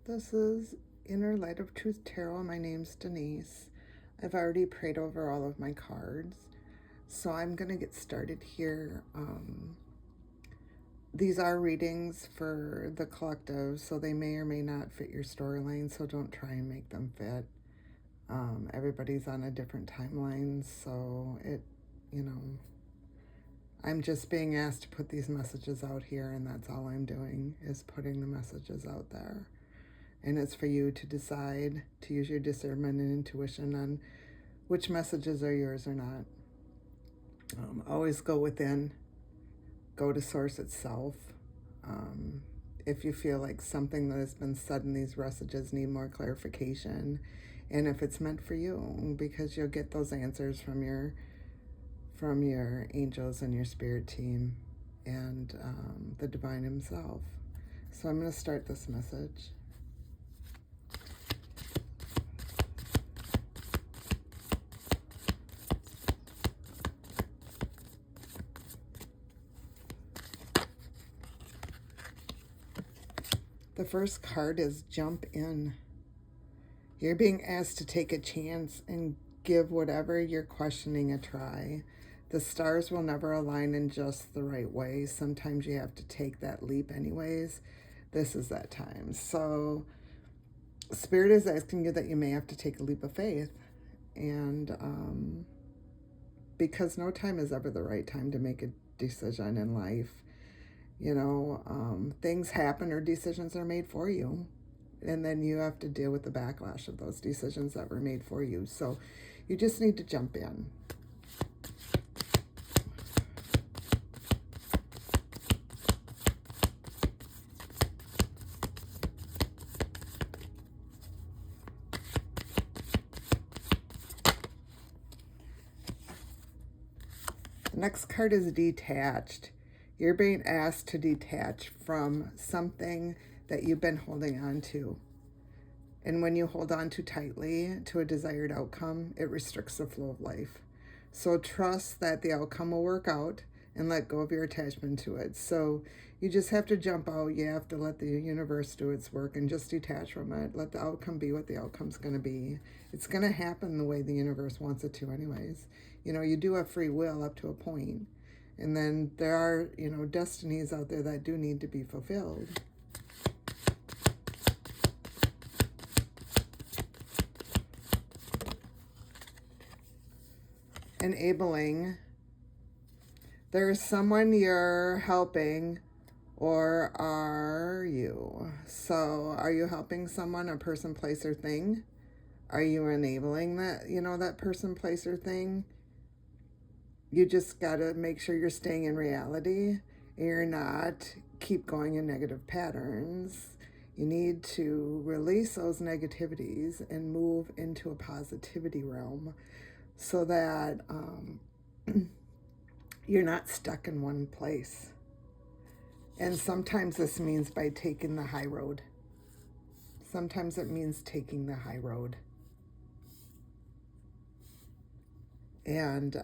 This is Inner Light of Truth Tarot. My name's Denise. I've already prayed over all of my cards, so I'm going to get started here. These are readings for the collective, so they may or may not fit your storyline, so don't try and make them fit. Everybody's on a different timeline, so I'm just being asked to put these messages out here, and that's all I'm doing, is putting the messages out there. And it's for you to decide, to use your discernment and intuition on which messages are yours or not. Always go within, go to source itself. If you feel like something that has been said in these messages need more clarification, and if it's meant for you, because you'll get those answers from your angels and your spirit team and the divine himself. So I'm going to start this message. The first card is Jump In. You're being asked to take a chance and give whatever you're questioning a try. The stars will never align in just the right way. Sometimes you have to take that leap anyways. This is that time. So Spirit is asking you that you may have to take a leap of faith. And because no time is ever the right time to make a decision in life. Things happen or decisions are made for you. And then you have to deal with the backlash of those decisions that were made for you. So you just need to jump in. The next card is Detached. You're being asked to detach from something that you've been holding on to. And when you hold on too tightly to a desired outcome, it restricts the flow of life. So trust that the outcome will work out and let go of your attachment to it. So you just have to jump out. You have to let the universe do its work and just detach from it. Let the outcome be what the outcome's going to be. It's going to happen the way the universe wants it to anyways. You do have free will up to a point. And then there are, destinies out there that do need to be fulfilled. Enabling. There's someone you're helping, or are you? So are you helping someone, a person, place, or thing? Are you enabling that, that person, place, or thing? You just got to make sure you're staying in reality and you're not keep going in negative patterns. You need to release those negativities and move into a positivity realm so that you're not stuck in one place. And sometimes this means by taking the high road. Sometimes it means taking the high road. And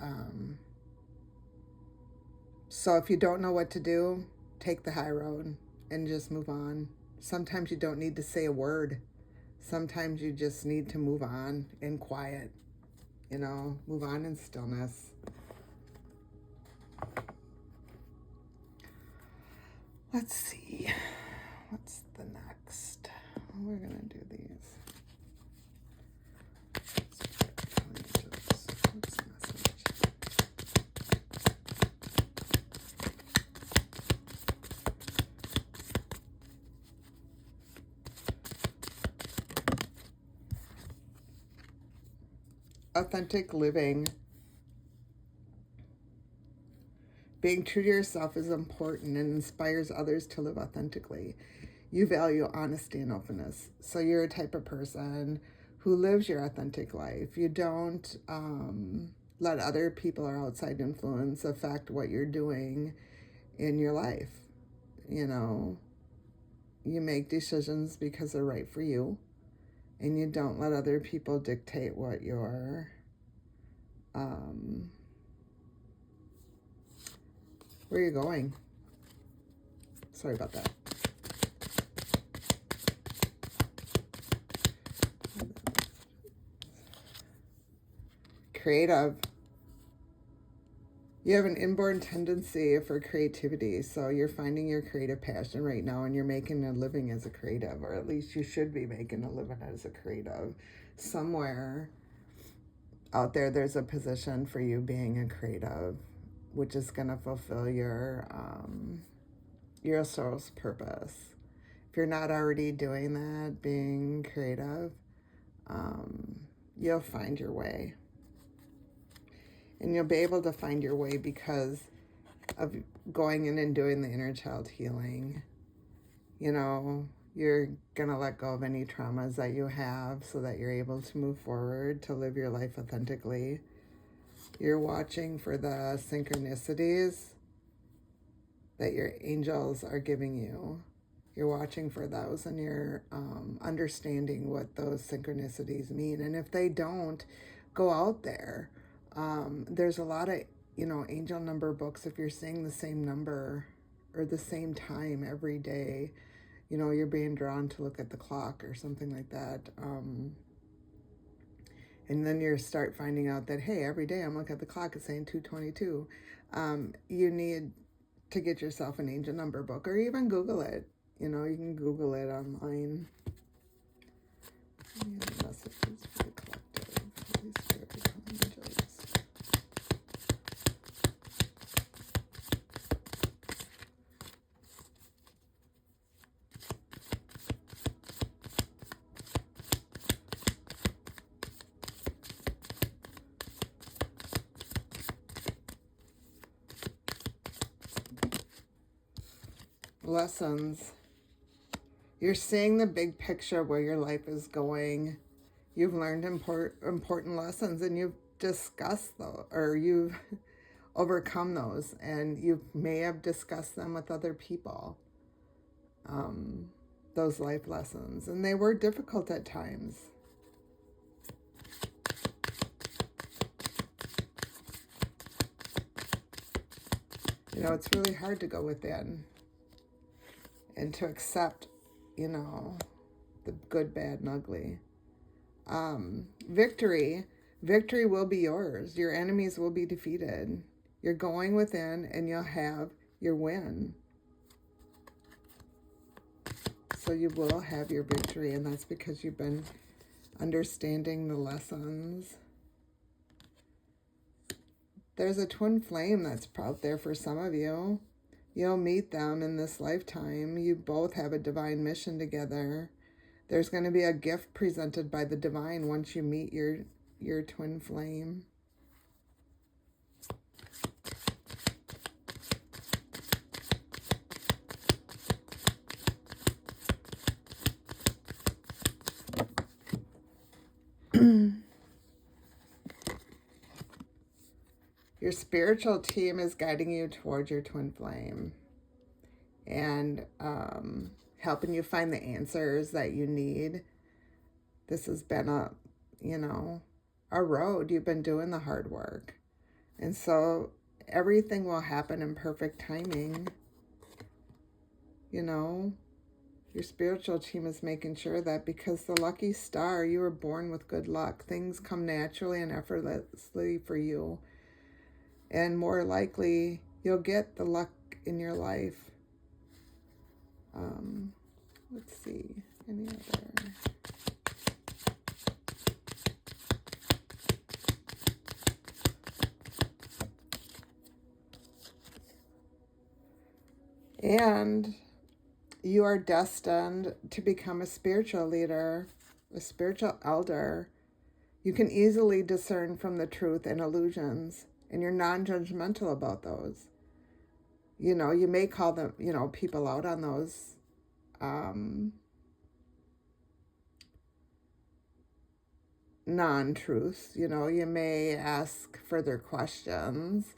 so if you don't know what to do, take the high road and just move on. Sometimes you don't need to say a word. Sometimes you just need to move on in quiet, move on in stillness. Let's see, what's the next? We're gonna do these. Authentic living. Being true to yourself is important and inspires others to live authentically. You value honesty and openness. So you're a type of person who lives your authentic life. You don't let other people or outside influence affect what you're doing in your life. You make decisions because they're right for you. And you don't let other people dictate what you're where you're going. Sorry about that. creative. You have an inborn tendency for creativity, so you're finding your creative passion right now, and you're making a living as a creative, or at least you should be making a living as a creative. Somewhere out there, there's a position for you being a creative, which is going to fulfill your soul's purpose. If you're not already doing that, being creative, you'll find your way. And you'll be able to find your way because of going in and doing the inner child healing. You know, you're going to let go of any traumas that you have so that you're able to move forward, to live your life authentically. You're watching for the synchronicities that your angels are giving you. You're watching for those, and you're understanding what those synchronicities mean. And if they don't, go out there. There's a lot of, angel number books. If you're seeing the same number or the same time every day, you're being drawn to look at the clock or something like that. And then you start finding out that, hey, every day I'm looking at the clock, it's saying 2:22. You need to get yourself an angel number book, or even Google it. You can Google it online. Messages for the collective. Holy Spirit, become angels. Lessons. You're seeing the big picture where your life is going. You've learned important lessons, and you've discussed those, or you've overcome those, and you may have discussed them with other people, those life lessons, and they were difficult at times. It's really hard to go within and to accept, the good, bad, and ugly. Victory will be yours. Your enemies will be defeated. You're going within, and you'll have your win. So you will have your victory, and that's because you've been understanding the lessons. There's a twin flame that's out there for some of you. You'll meet them in this lifetime. You both have a divine mission together. There's going to be a gift presented by the divine once you meet your twin flame. Your spiritual team is guiding you towards your twin flame and helping you find the answers that you need. This has been a road. You've been doing the hard work. And so everything will happen in perfect timing. Your spiritual team is making sure that, because the lucky star, you were born with good luck. Things come naturally and effortlessly for you. And more likely, you'll get the luck in your life. Let's see, any other... And you are destined to become a spiritual leader, a spiritual elder. You can easily discern from the truth and illusions, and you're non-judgmental about those. You may call them, people out on those non-truths. You may ask further questions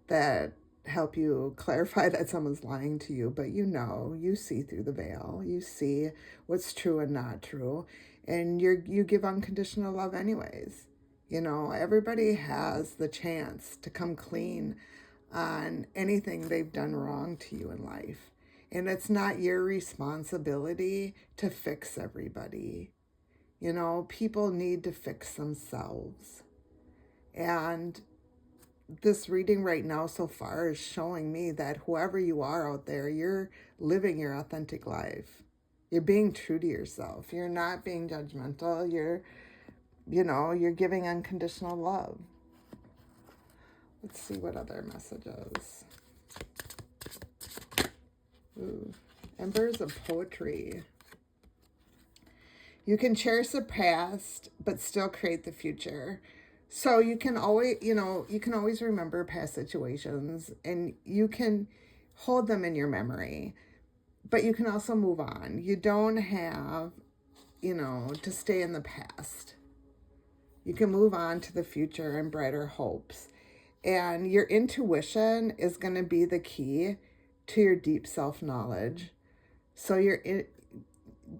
that help you clarify that someone's lying to you, but you see through the veil. You see what's true and not true, and you give unconditional love anyways. Everybody has the chance to come clean on anything they've done wrong to you in life, and it's not your responsibility to fix everybody. People need to fix themselves. And this reading right now so far is showing me that whoever you are out there, you're living your authentic life. You're being true to yourself. You're not being judgmental. You're giving unconditional love. Let's see what other messages. Ooh, Embers of Poetry. You can cherish the past, but still create the future. So you can always remember past situations, and you can hold them in your memory, but you can also move on. You don't have, to stay in the past. You can move on to the future and brighter hopes. And your intuition is going to be the key to your deep self-knowledge. So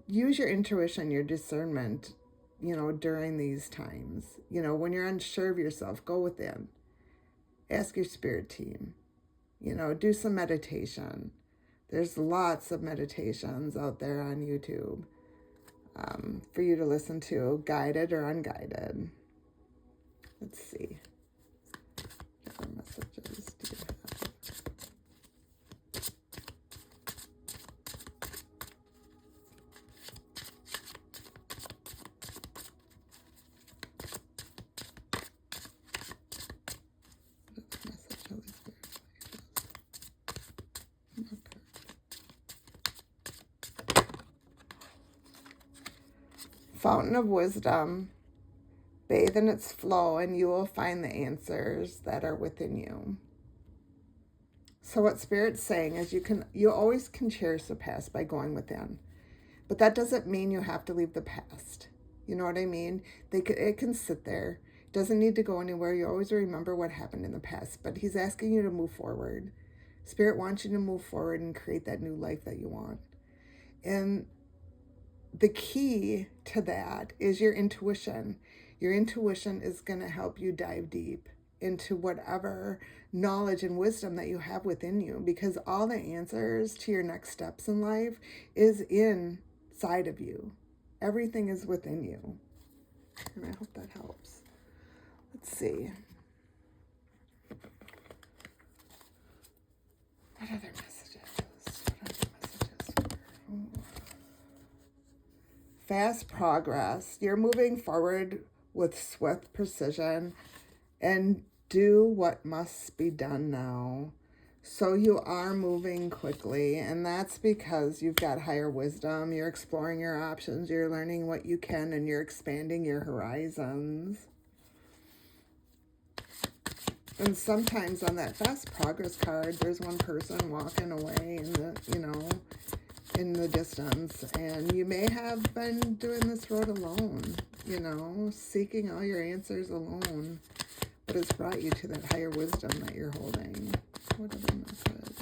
use your intuition, your discernment, during these times. When you're unsure of yourself, go within. Ask your spirit team. Do some meditation. There's lots of meditations out there on YouTube for you to listen to, guided or unguided. Let's see. What other messages do you have? Fountain of wisdom, bathe in its flow, and you will find the answers that are within you. So what Spirit's saying is you always can cherish the past by going within. But that doesn't mean you have to leave the past. You know what I mean? It can sit there. It doesn't need to go anywhere. You always remember what happened in the past. But he's asking you to move forward. Spirit wants you to move forward and create that new life that you want. And the key to that is your intuition. Your intuition is going to help you dive deep into whatever knowledge and wisdom that you have within you, because all the answers to your next steps in life is inside of you. Everything is within you. And I hope that helps. Let's see. What other messages? Fast progress. You're moving forward with swift precision and do what must be done now. So you are moving quickly, and that's because you've got higher wisdom. You're exploring your options. You're learning what you can, and you're expanding your horizons. And sometimes on that fast progress card, there's one person walking away in the distance, and you may have been doing this road alone, seeking all your answers alone, but it's brought you to that higher wisdom that you're holding. What other message?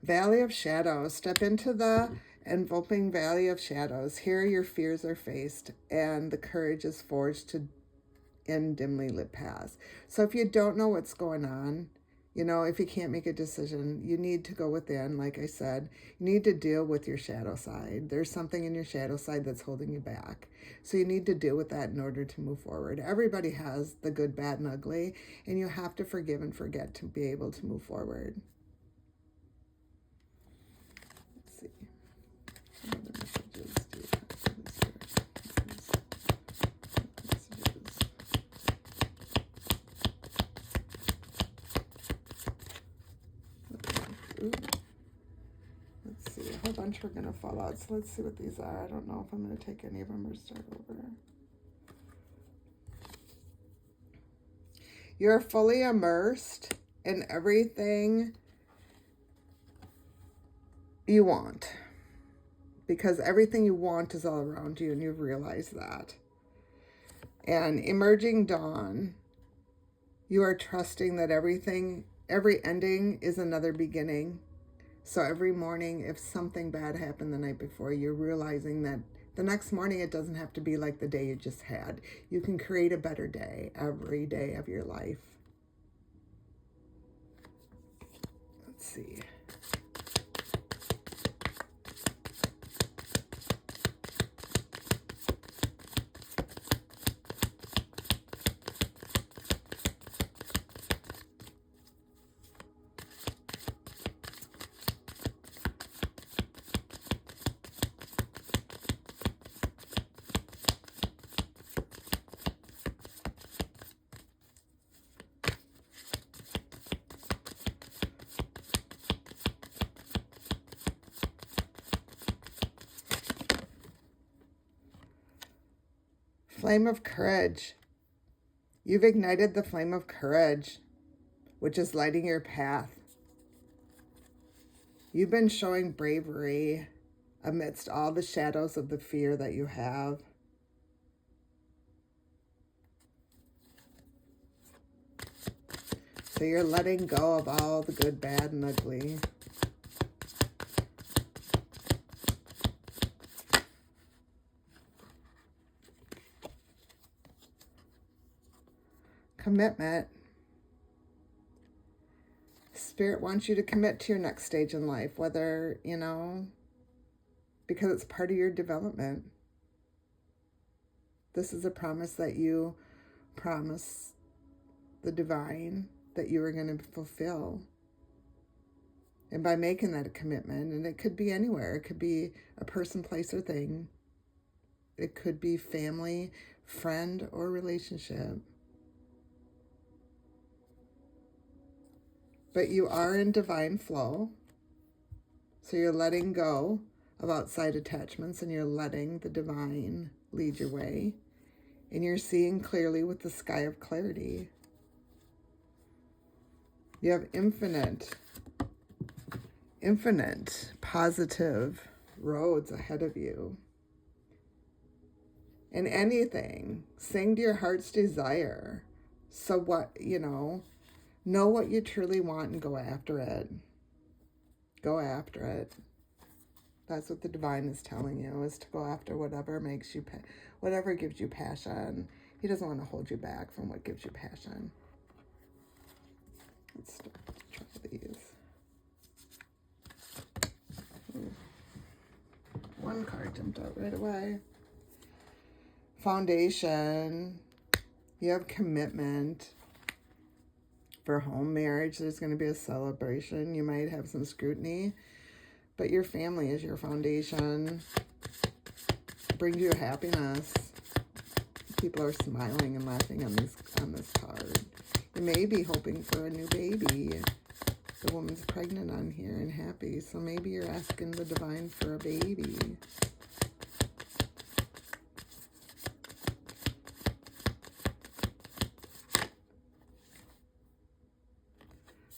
Valley of Shadows. Step into the enveloping valley of shadows. Here your fears are faced, and the courage is forged in dimly lit paths. So if you don't know what's going on, if you can't make a decision, you need to go within. Like I said, you need to deal with your shadow side. There's something in your shadow side that's holding you back. So you need to deal with that in order to move forward. Everybody has the good, bad, and ugly, and you have to forgive and forget to be able to move forward. Let's see. What other messages do you have for this here? Ooh. Let's see, a whole bunch are going to fall out, so let's see what these are. I don't know if I'm going to take any of them or start over. You're fully immersed in everything you want, because everything you want is all around you, and you've realized that. And emerging dawn, you are trusting that every ending is another beginning. So every morning, if something bad happened the night before, you're realizing that the next morning it doesn't have to be like the day you just had. You can create a better day every day of your life. Let's see. flame of courage. You've ignited the flame of courage, which is lighting your path. You've been showing bravery amidst all the shadows of the fear that you have. So you're letting go of all the good, bad, and ugly. Commitment. Spirit wants you to commit to your next stage in life, whether, because it's part of your development. This is a promise that you promise the divine that you are going to fulfill. And by making that a commitment, and it could be anywhere, it could be a person, place, or thing. It could be family, friend, or relationship. But you are in divine flow. So you're letting go of outside attachments and you're letting the divine lead your way. And you're seeing clearly with the sky of clarity. You have infinite positive roads ahead of you. And anything, sing to your heart's desire. So what, know what you truly want and go after it. Go after it. That's what the divine is telling you, is to go after whatever makes you, whatever gives you passion. He doesn't want to hold you back from what gives you passion. Let's try these. One card jumped out right away. Foundation. You have commitment. For home marriage, there's going to be a celebration. You might have some scrutiny, but your family is your foundation. Brings you happiness. People are smiling and laughing on this card. You may be hoping for a new baby. The woman's pregnant on here and happy, so maybe you're asking the divine for a baby.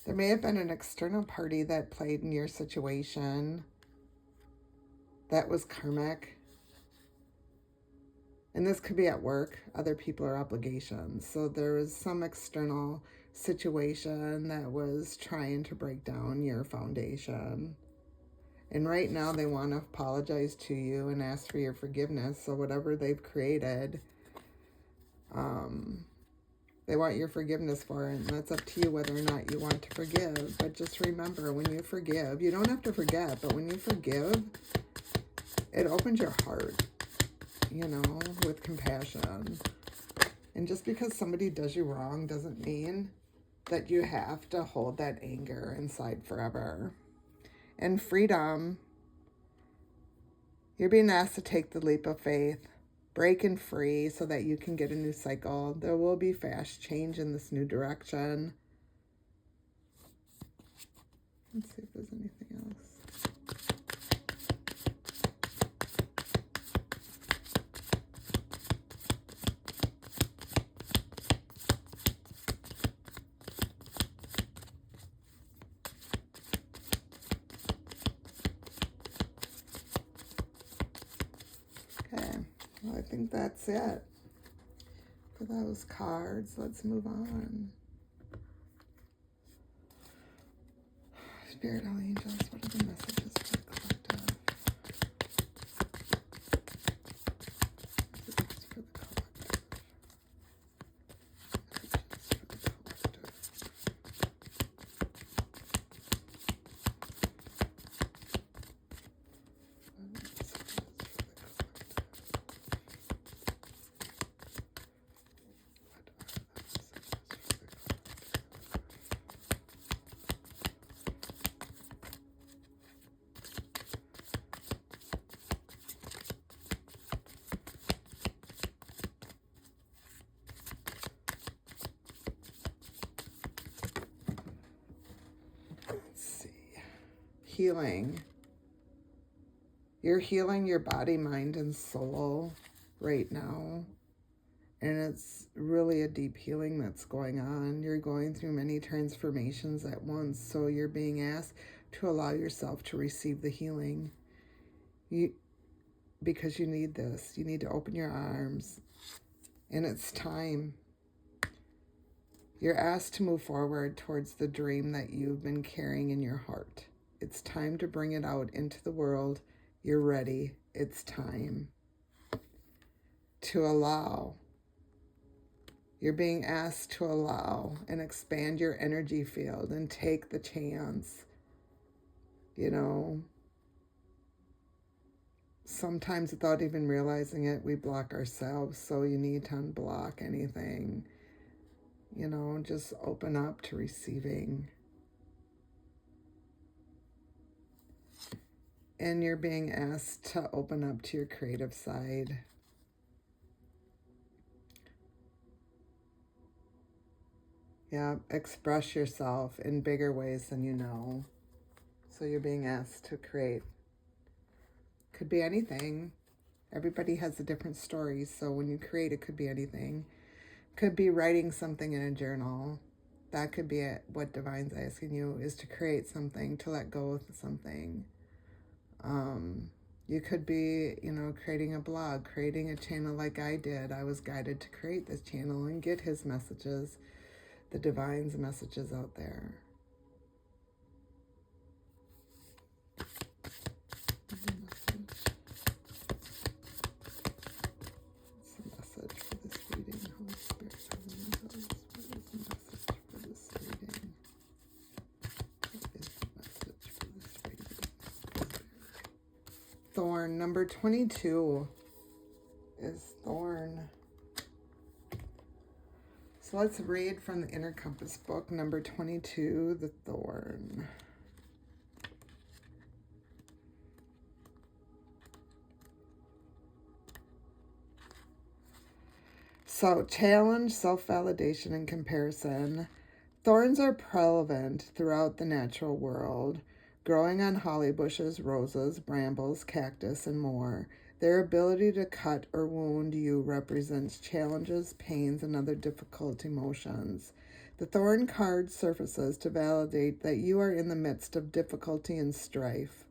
There may have been an external party that played in your situation that was karmic. And this could be at work, other people or obligations. So there was some external situation that was trying to break down your foundation. And right now they want to apologize to you and ask for your forgiveness. So whatever they've created, they want your forgiveness for it, and that's up to you whether or not you want to forgive. But just remember, when you forgive, you don't have to forget, but when you forgive, it opens your heart, with compassion. And just because somebody does you wrong doesn't mean that you have to hold that anger inside forever. And freedom, you're being asked to take the leap of faith. Breaking free so that you can get a new cycle. There will be fast change in this new direction. Let's see if there's anything else. Okay. Well, I think that's it for those cards. Let's move on. Spirit, all angels, what are the messages for the collective? Messages for the collective. Messages for the collective. Healing. You're healing your body, mind, and soul right now. And it's really a deep healing that's going on. You're going through many transformations at once, so you're being asked to allow yourself to receive the healing. Because you need this. You need to open your arms. And it's time. You're asked to move forward towards the dream that you've been carrying in your heart. It's time to bring it out into the world. You're ready. It's time to allow. You're being asked to allow and expand your energy field and take the chance. You know, sometimes without even realizing it, we block ourselves. So you need to unblock anything. You know, just open up to receiving. And you're being asked to open up to your creative side. Yeah, express yourself in bigger ways than you know. So you're being asked to create. Could be anything. Everybody has a different story. So when you create, it could be anything. Could be writing something in a journal. That could be it. What Divine's asking you is to create something, to let go of something. You could be, creating a blog, creating a channel like I did. I was guided to create this channel and get his messages, the Divine's messages out there. What's the message for this reading? Holy Spirit, what is the message for this reading? What is the message for this reading? Thorn, number 22 is Thorn. So let's read from the Inner Compass book, number 22, the Thorn. So, challenge, self-validation, and comparison. Thorns are prevalent throughout the natural world, growing on holly bushes, roses, brambles, cactus, and more. Their ability to cut or wound you represents challenges, pains, and other difficult emotions. The thorn card surfaces to validate that you are in the midst of difficulty and strife.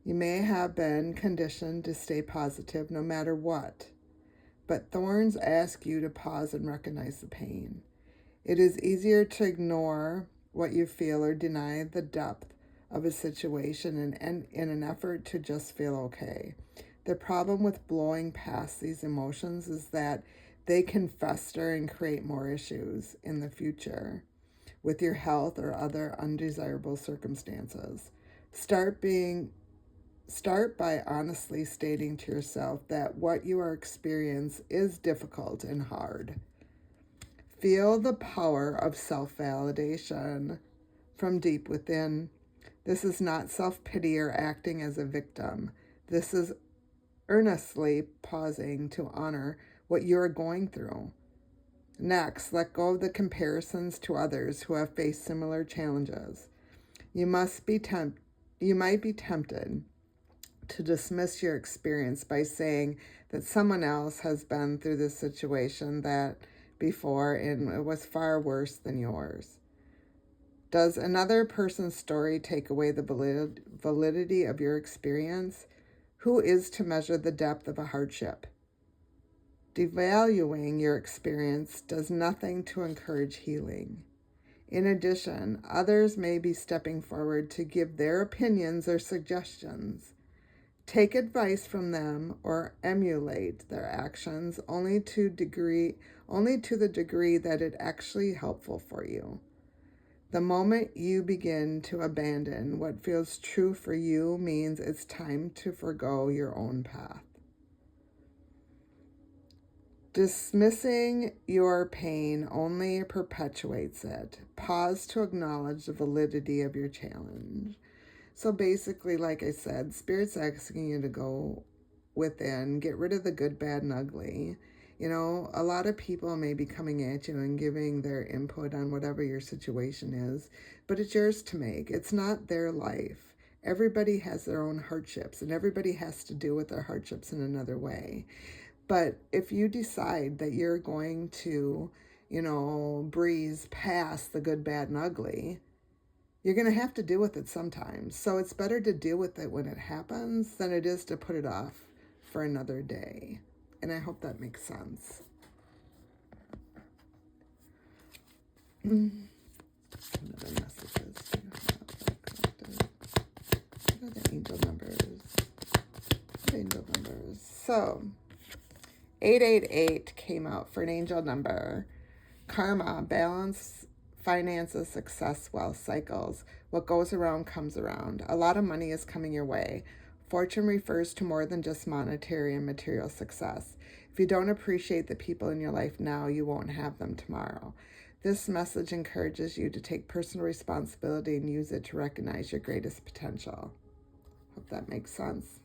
You may have been conditioned to stay positive no matter what, but thorns ask you to pause and recognize the pain. It is easier to ignore what you feel or deny the depth of a situation in an effort to just feel okay. The problem with blowing past these emotions is that they can fester and create more issues in the future with your health or other undesirable circumstances. Start by honestly stating to yourself that what you are experiencing is difficult and hard. Feel the power of self-validation from deep within. This is not self-pity or acting as a victim. This is earnestly pausing to honor what you are going through. Next, let go of the comparisons to others who have faced similar challenges. You might be tempted to dismiss your experience by saying that someone else has been through this situation that before and it was far worse than yours. Does another person's story take away the validity of your experience? Who is to measure the depth of a hardship? Devaluing your experience does nothing to encourage healing. In addition, others may be stepping forward to give their opinions or suggestions. Take advice from them or emulate their actions only to the degree that it actually helpful for you. The moment you begin to abandon what feels true for you means it's time to forgo your own path. Dismissing your pain only perpetuates it. Pause to acknowledge the validity of your challenge. So basically, like I said, Spirit's asking you to go within, get rid of the good, bad, and ugly. A lot of people may be coming at you and giving their input on whatever your situation is, but it's yours to make. It's not their life. Everybody has their own hardships, and everybody has to deal with their hardships in another way. But if you decide that you're going to, breeze past the good, bad, and ugly, you're going to have to deal with it sometimes. So it's better to deal with it when it happens than it is to put it off for another day. And I hope that makes sense. What other messages do you have collected? What are the angel numbers? Angel numbers. So 888 came out for an angel number. Karma, balance, finances, success, wealth cycles. What goes around comes around. A lot of money is coming your way. Fortune refers to more than just monetary and material success. If you don't appreciate the people in your life now, you won't have them tomorrow. This message encourages you to take personal responsibility and use it to recognize your greatest potential. Hope that makes sense.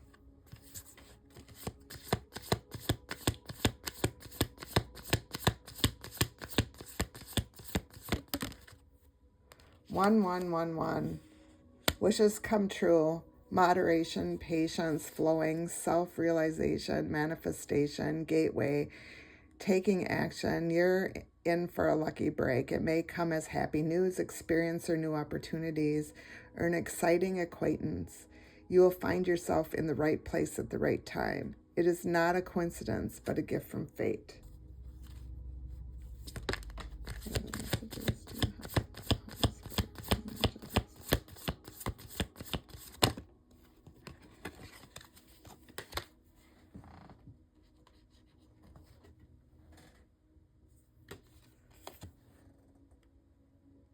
One. Wishes come true. Moderation, patience, flowing, self-realization, manifestation, gateway, taking action. You're in for a lucky break. It may come as happy news, experience, or new opportunities, or an exciting acquaintance. You will find yourself in the right place at the right time. It is not a coincidence, but a gift from fate.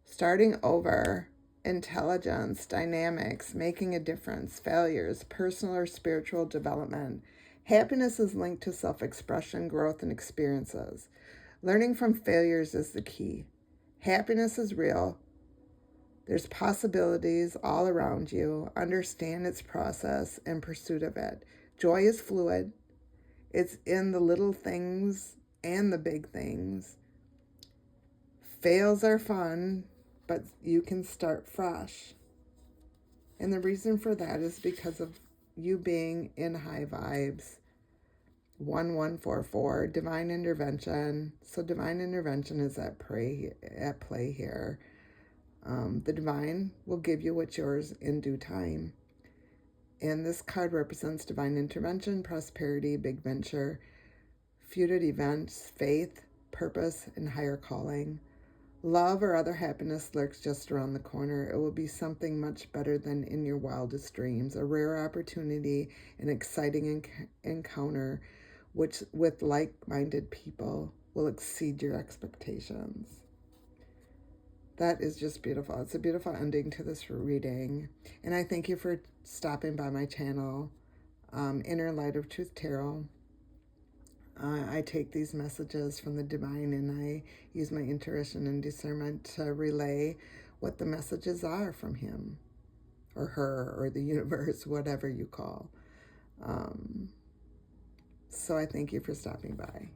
Starting over, intelligence, dynamics, making a difference, failures, personal or spiritual development. Happiness is linked to self-expression, growth, and experiences. Learning from failures is the key. Happiness is real. There's possibilities all around you. Understand its process and pursuit of it. Joy is fluid. It's in the little things and the big things. Fails are fun, but you can start fresh. And the reason for that is because of you being in high vibes. 1144, divine intervention. So divine intervention is at play here. The divine will give you what's yours in due time. And this card represents divine intervention, prosperity, big venture, future events, faith, purpose, and higher calling. Love or other happiness lurks just around the corner. It will be something much better than in your wildest dreams. A rare opportunity, an exciting encounter, which with like-minded people will exceed your expectations. That is just beautiful. It's a beautiful ending to this reading. And I thank you for stopping by my channel, Inner Light of Truth Tarot. I take these messages from the divine and I use my intuition and discernment to relay what the messages are from him or her or the universe, whatever you call. So I thank you for stopping by.